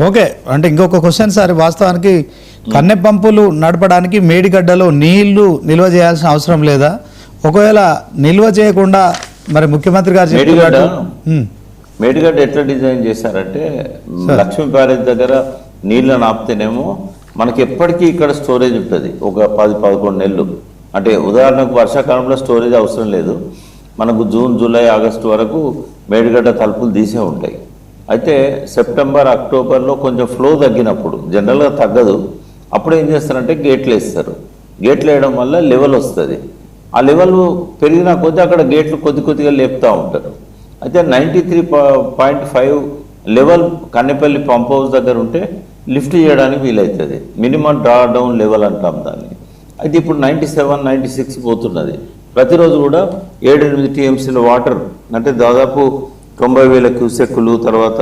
Okay, అంటే ఇంకొక question sir, వాస్తవానికి కన్నె పంపులు నడపడానికి మేడిగడ్డలో నీళ్లు నిల్వ చేయాల్సిన అవసరం లేదా? ఒకవేళ నిల్వ చేయకుండా మరి ముఖ్యమంత్రి గారు మేడిగడ్డ ఎట్లా డిజైన్ చేశారంటే, లక్ష్మీ బ్యారేజ్ దగ్గర నీళ్ళని ఆపితేనేమో మనకి ఎప్పటికీ ఇక్కడ స్టోరేజ్ ఉంటుంది, ఒక 10-11 నెలలు. అంటే ఉదాహరణకు వర్షాకాలంలో స్టోరేజ్ అవసరం లేదు, మనకు జూన్, జూలై, ఆగస్టు వరకు మేడిగడ్డ తలుపులు తీసే ఉంటాయి. అయితే సెప్టెంబర్, అక్టోబర్లో కొంచెం ఫ్లో తగ్గినప్పుడు, జనరల్గా తగ్గదు, అప్పుడు ఏం చేస్తారంటే గేట్లు వేస్తారు. గేట్లు వేయడం వల్ల లెవెల్ వస్తుంది. ఆ లెవెల్ పెరిగిన కొద్దీ అక్కడ గేట్లు కొద్దిగా లేపుతూ ఉంటారు. అయితే 93.5 లెవెల్ కన్నెపల్లి పంప్ హౌస్ దగ్గర ఉంటే లిఫ్ట్ చేయడానికి వీలవుతుంది. మినిమం డ్రా డౌన్ లెవెల్ అంటాం దాన్ని. అయితే ఇప్పుడు 97, 96 పోతున్నది. ప్రతిరోజు కూడా 7-8 టీఎంసీల వాటర్, అంటే దాదాపు 90,000 క్యూసెక్కులు, తర్వాత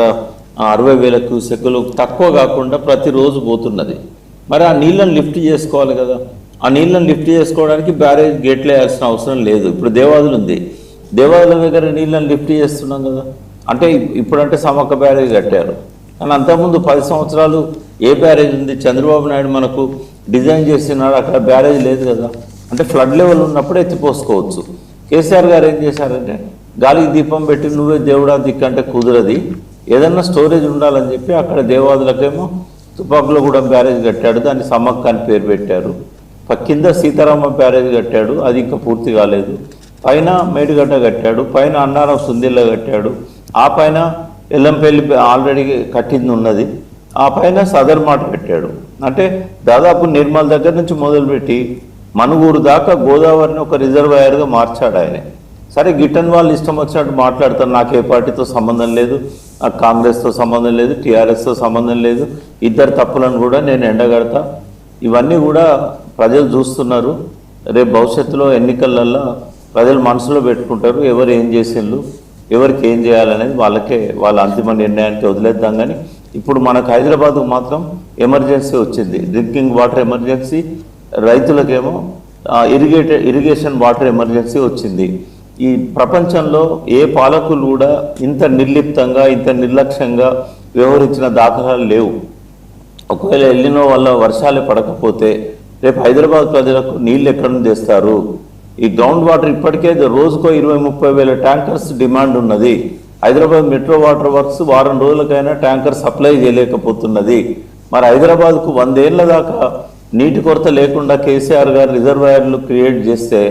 60,000 క్యూసెక్కులు తక్కువ కాకుండా ప్రతిరోజు పోతున్నది. మరి ఆ నీళ్ళని లిఫ్ట్ చేసుకోవాలి కదా. ఆ నీళ్ళని లిఫ్ట్ చేసుకోవడానికి బ్యారేజ్ గేట్లు వేయాల్సిన అవసరం లేదు. ఇప్పుడు దేవాదులు ఉంది, దేవాదుల దగ్గర నీళ్ళని లిఫ్ట్ చేస్తున్నాం కదా. అంటే ఇప్పుడంటే సమ్మక్క బ్యారేజ్ కట్టారు, కానీ అంతకుముందు 10 సంవత్సరాలు ఏ బ్యారేజ్ ఉంది? చంద్రబాబు నాయుడు మనకు డిజైన్ చేసినాడు, అక్కడ బ్యారేజ్ లేదు కదా. అంటే ఫ్లడ్ లెవెల్ ఉన్నప్పుడు ఎత్తిపోసుకోవచ్చు. కేసీఆర్ గారు ఏం చేశారంటే, గాలికి దీపం పెట్టి నువ్వే దేవుడా దిక్కంటే కుదరది, ఏదన్నా స్టోరేజ్ ఉండాలని చెప్పి అక్కడ దేవాదులకేమో తుపాకులగూడెం బ్యారేజ్ కట్టాడు, దాన్ని సమ్మక్క అని పేరు పెట్టారు. కింద సీతారామ బ్యారేజ్ కట్టాడు, అది ఇంకా పూర్తి కాలేదు. పైన మేడిగడ్డ కట్టాడు, పైన అన్నారం సుందిల్ల కట్టాడు, ఆ పైన ఎల్లంపల్లి ఆల్రెడీ కట్టింది ఉన్నది, ఆ పైన సదర్ మాట కట్టాడు. అంటే దాదాపు నిర్మల్ దగ్గర నుంచి మొదలుపెట్టి మనుగూరు దాకా గోదావరిని ఒక రిజర్వాయర్గా మార్చాడు ఆయన. సరే, గిట్టన్ వాళ్ళు ఇష్టం వచ్చినట్టు మాట్లాడతారు, నాకు ఏ పార్టీతో సంబంధం లేదు, నాకు కాంగ్రెస్తో సంబంధం లేదు, టీఆర్ఎస్తో సంబంధం లేదు, ఇద్దరు తప్పులను కూడా నేను ఎండగడతా. ఇవన్నీ కూడా ప్రజలు చూస్తున్నారు. రేపు భవిష్యత్తులో ఎన్నికలల్లో ప్రజలు మనసులో పెట్టుకుంటారు, ఎవరు ఏం చేసిండ్రు, ఎవరికి ఏం చేయాలనేది వాళ్ళకే, వాళ్ళ అంతిమ నిర్ణయానికి వదిలేద్దాం. కానీ ఇప్పుడు మనకు హైదరాబాద్కు మాత్రం ఎమర్జెన్సీ వచ్చింది, డ్రింకింగ్ వాటర్ ఎమర్జెన్సీ, రైతులకేమో ఇరిగేషన్ వాటర్ ఎమర్జెన్సీ వచ్చింది. ఈ ప్రపంచంలో ఏ పాలకులు కూడా ఇంత నిర్లిప్తంగా, ఇంత నిర్లక్ష్యంగా వ్యవహరించిన దాఖలాలు లేవు. ఒకవేళ ఎల్లినో వల్ల వర్షాలే పడకపోతే రేపు హైదరాబాద్ ప్రజలకు నీళ్ళు ఎక్కడి నుంచి తెస్తారు? ఈ గ్రౌండ్ వాటర్ ఇప్పటికే రోజుకో 20-30 వేల ట్యాంకర్స్ డిమాండ్ ఉన్నది. హైదరాబాద్ మెట్రో వాటర్ వర్క్స్ వారం రోజులకైనా ట్యాంకర్ సప్లై చేయలేకపోతున్నది. మరి హైదరాబాద్కు 100 ఏళ్ల దాకా నీటి కొరత లేకుండా కేసీఆర్ గారు రిజర్వాయర్లు క్రియేట్ చేస్తే,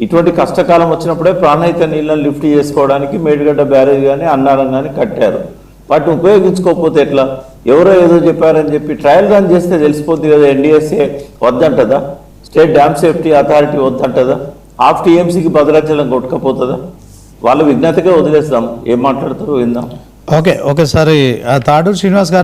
ఇటువంటి కష్టకాలం వచ్చినప్పుడే ప్రాణహిత నీళ్ళని లిఫ్ట్ చేసుకోవడానికి మేడిగడ్డ బ్యారేజ్ కానీ అన్నారం కానీ కట్టారు. వాటిని ఉపయోగించుకోకపోతే ఎట్లా? ఎవరో ఏదో చెప్పారని చెప్పి ట్రయల్ రన్ చేస్తే తెలిసిపోద్ది కదా. ఎన్డీఎస్ఏ వద్దంటదా? స్టేట్ డ్యామ్ సేఫ్టీ అథారిటీ వద్దంటదా? హాఫ్ టీఎంసీకి భద్రాచలం కొట్టుకపోతుందా? వాళ్ళ విజ్ఞతగా వదిలేస్తాం, ఏం మాట్లాడతారో విందాం. ఓకే సార్, తాడూరు శ్రీనివాస్ గారు